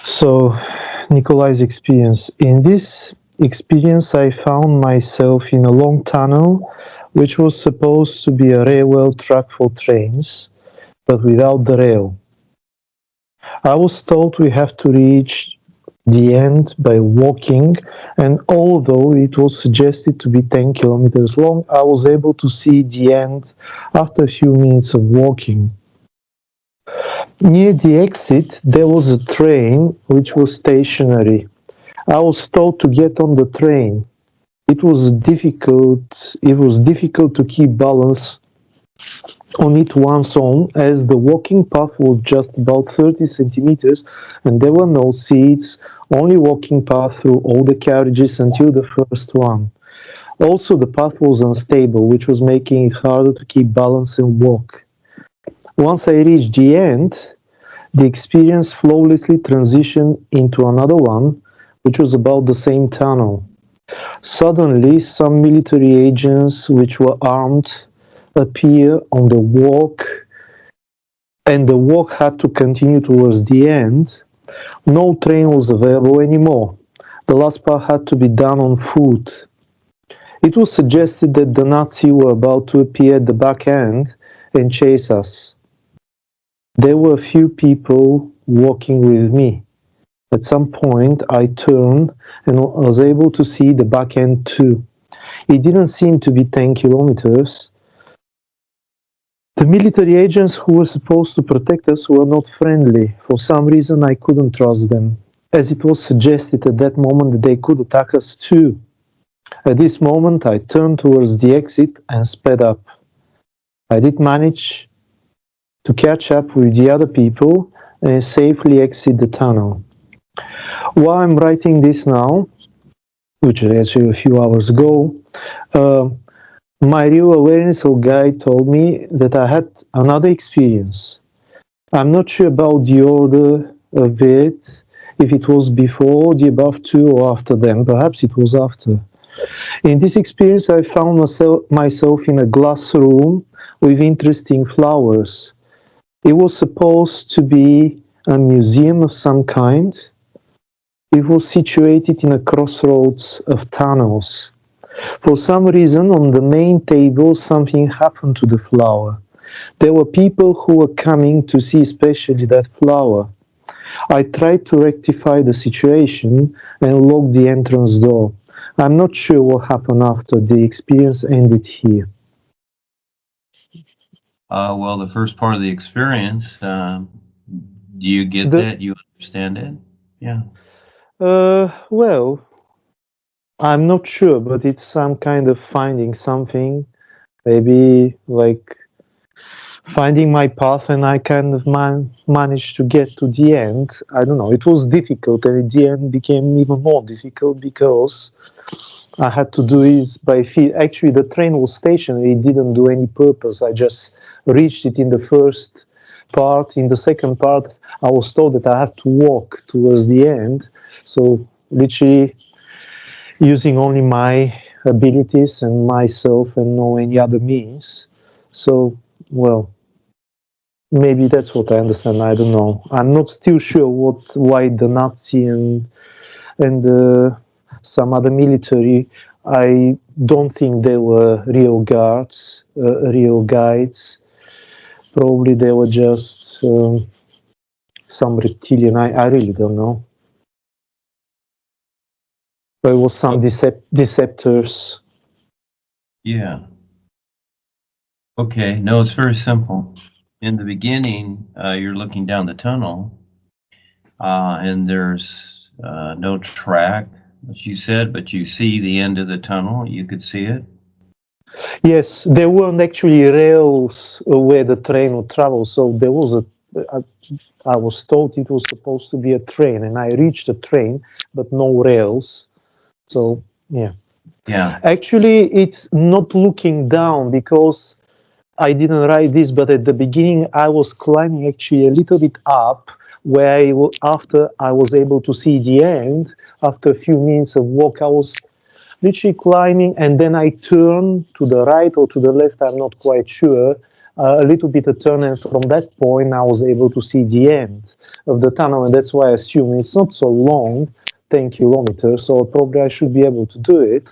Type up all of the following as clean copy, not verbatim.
So, Nikolay's experience. In this experience, I found myself in a long tunnel, which was supposed to be a railway track for trains, but without the rail. I was told we have to reach the end by walking, and although it was suggested to be 10 kilometers long, I was able to see the end after a few minutes of walking. Near the exit, there was a train which was stationary. I was told to get on the train. It was difficult to keep balance on it once on, as the walking path was just about 30 centimeters and there were no seats, only walking path through all the carriages until the first one. Also, the path was unstable, which was making it harder to keep balance and walk. Once I reached the end, the experience flawlessly transitioned into another one, which was about the same tunnel. Suddenly, some military agents, which were armed, appear on the walk, and the walk had to continue towards the end. No train was available anymore. The last part had to be done on foot. It was suggested that the Nazis were about to appear at the back end and chase us. There were a few people walking with me. At some point, I turned and was able to see the back end too. It didn't seem to be 10 kilometers. The military agents who were supposed to protect us were not friendly. For some reason, I couldn't trust them, as it was suggested at that moment that they could attack us too. At this moment, I turned towards the exit and sped up. I did manage to catch up with the other people and safely exit the tunnel. While I'm writing this now, which is actually a few hours ago, my real awareness guide told me that I had another experience. I'm not sure about the order of it, if it was before the above two or after them. Perhaps it was after. In this experience, I found myself in a glass room with interesting flowers. It was supposed to be a museum of some kind. It was situated in a crossroads of tunnels. For some reason, on the main table, something happened to the flower. There were people who were coming to see especially that flower. I tried to rectify the situation and lock the entrance door. I'm not sure what happened after. The experience ended here. Well, the first part of the experience, do you get that? You understand it? Yeah. Well, I'm not sure, but it's some kind of finding something, maybe like finding my path, and I kind of managed to get to the end. I don't know, it was difficult, and at the end became even more difficult because I had to do this by feet. Actually, the train was stationary, it didn't do any purpose. I just reached it in the first part. In the second part, I was told that I have to walk towards the end. So literally using only my abilities and myself and no any other means. So, well, maybe that's what I understand. I don't know. I'm not still sure why the Nazi and some other military. I don't think they were real guards, real guides. Probably they were just some reptilian. I really don't know. There was some deceptors. Yeah. Okay. No, it's very simple. In the beginning, you're looking down the tunnel, and there's no track, as you said, but you see the end of the tunnel. You could see it. Yes, there weren't actually rails where the train would travel, so there was I was told it was supposed to be a train, and I reached a train, but no rails. So, yeah. Yeah. Actually, it's not looking down, because I didn't write this, but at the beginning I was climbing actually a little bit up, where after I was able to see the end, after a few minutes of walk, I was literally climbing, and then I turned to the right or to the left, I'm not quite sure. a little bit of turn, and from that point I was able to see the end of the tunnel, and that's why I assume it's not so long, 10 kilometers, so probably I should be able to do it.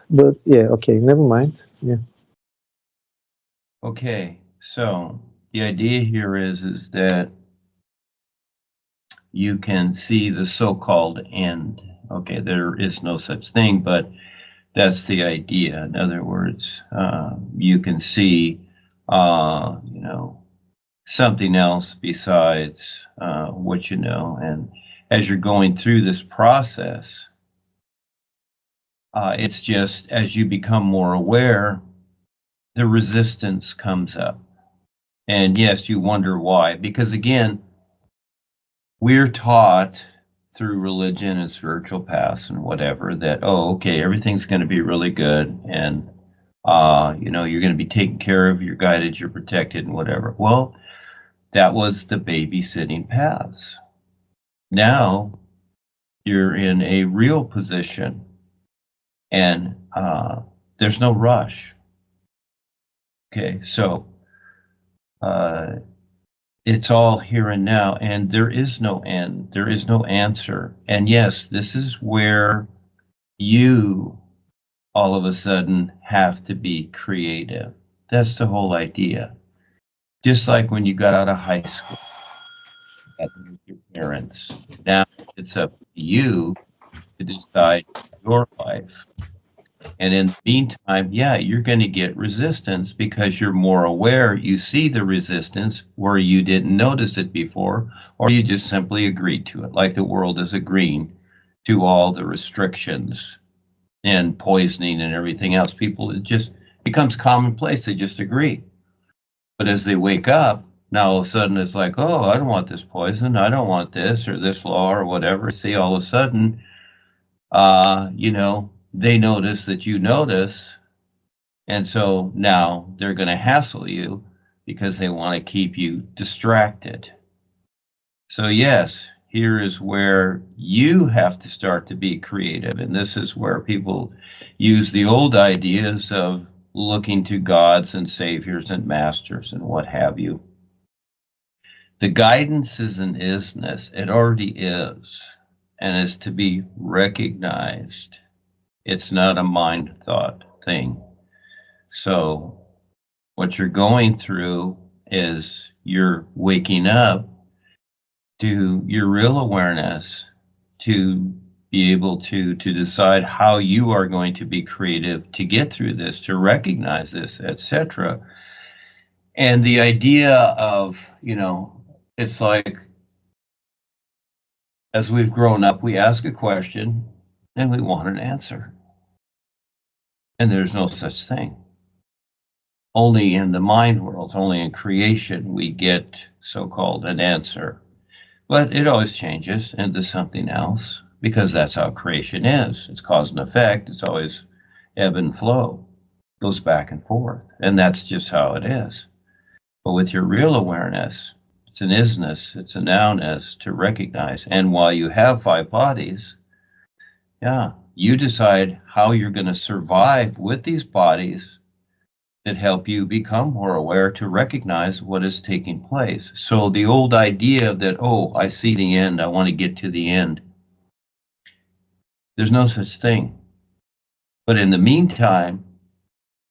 But yeah, okay, never mind. Yeah. Okay, so the idea here is that you can see the so-called end. Okay, there is no such thing, but that's the idea. In other words, you can see, you know, something else besides what you know. And as you're going through this process, it's just as you become more aware, the resistance comes up. And yes, you wonder why. Because again, we're taught through religion and spiritual paths and whatever that, oh, okay, everything's going to be really good. And, you know, you're going to be taken care of, you're guided, you're protected and whatever. Well, that was the babysitting paths. Now you're in a real position and there's no rush. Okay, so it's all here and now, and there is no end, there is no answer. And yes, this is where you all of a sudden have to be creative. That's the whole idea. Just like when you got out of high school with your parents. Now it's up to you to decide your life. And in the meantime, yeah, you're going to get resistance because you're more aware. You see the resistance where you didn't notice it before, or you just simply agreed to it, like the world is agreeing to all the restrictions and poisoning and everything else. People, it just becomes commonplace. They just agree. But as they wake up, now all of a sudden it's like, oh, I don't want this poison. I don't want this or this law or whatever. See, all of a sudden, you know, they notice that you notice, and so now they're going to hassle you because they want to keep you distracted. So yes, here is where you have to start to be creative, and this is where people use the old ideas of looking to gods and saviors and masters and what have you. The guidance is an isness. It already is, and is to be recognized. It's not a mind thought thing. So what you're going through is you're waking up to your real awareness to be able to decide how you are going to be creative to get through this, to recognize this, etc. And the idea of, you know, it's like as we've grown up, we ask a question and we want an answer. And there's no such thing. Only in the mind world, only in creation, we get so-called an answer. But it always changes into something else because that's how creation is. It's cause and effect. It's always ebb and flow, goes back and forth. And that's just how it is. But with your real awareness, it's an isness, it's a nounness to recognize. And while you have 5 bodies, yeah, you decide how you're going to survive with these bodies that help you become more aware to recognize what is taking place. So the old idea that, oh, I see the end, I want to get to the end, there's no such thing. But in the meantime,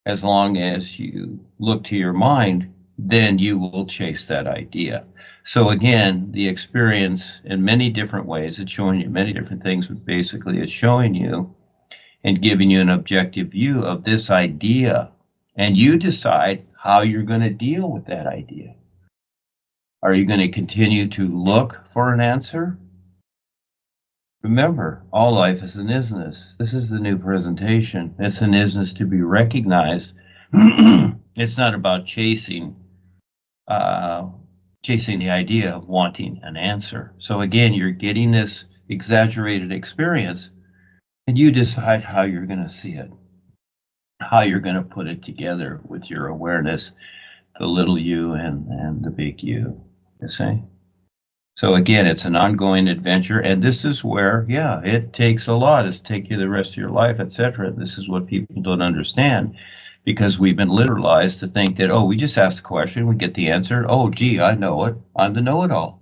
as long as you look to your mind, then you will chase that idea. So again, the experience in many different ways, it's showing you many different things, but basically it's showing you and giving you an objective view of this idea. And you decide how you're going to deal with that idea. Are you going to continue to look for an answer? Remember, all life is an isness. This is the new presentation. It's an isness to be recognized. It's not about chasing the idea of wanting an answer. So again, you're getting this exaggerated experience, and you decide how you're going to see it, how you're going to put it together with your awareness, the little you and the big you see? So again, it's an ongoing adventure, and this is where, yeah, it takes a lot. It's take you the rest of your life, etc. This is what people don't understand, because we've been literalized to think that, oh, we just ask the question, we get the answer. Oh, gee, I know it. I'm the know-it-all.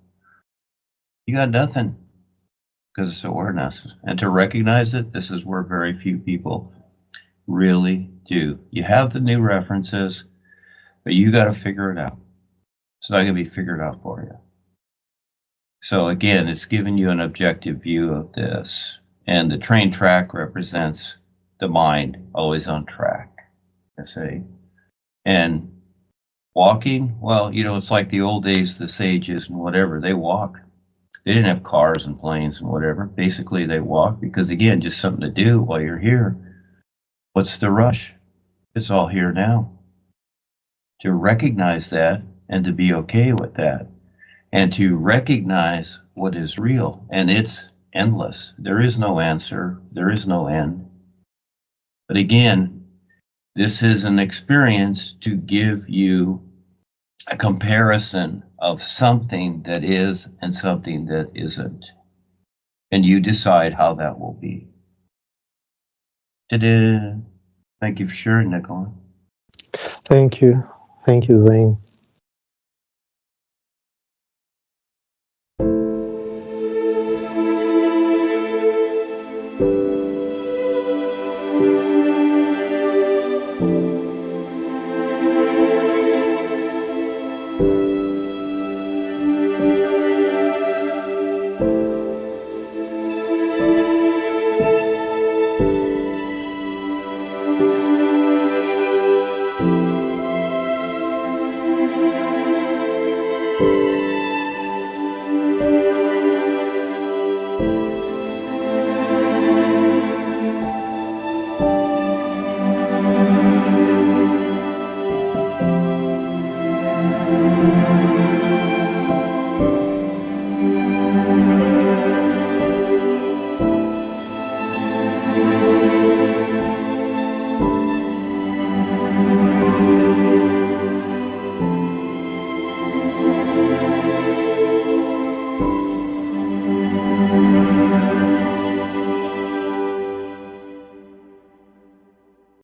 You got nothing, because it's awareness. And to recognize it, this is where very few people really do. You have the new references, but you got to figure it out. It's not going to be figured out for you. So again, it's giving you an objective view of this. And the train track represents the mind always on track. You see? And walking, well, you know, it's like the old days, the sages and whatever, they walk. They didn't have cars and planes and whatever. Basically, they walk because, again, just something to do while you're here. What's the rush? It's all here now. To recognize that and to be okay with that, and to recognize what is real, and it's endless. There is no answer. There is no end. But again, this is an experience to give you a comparison of something that is and something that isn't. And you decide how that will be. Ta-da! Thank you for sharing, Nikolay. Thank you. Thank you, Duane.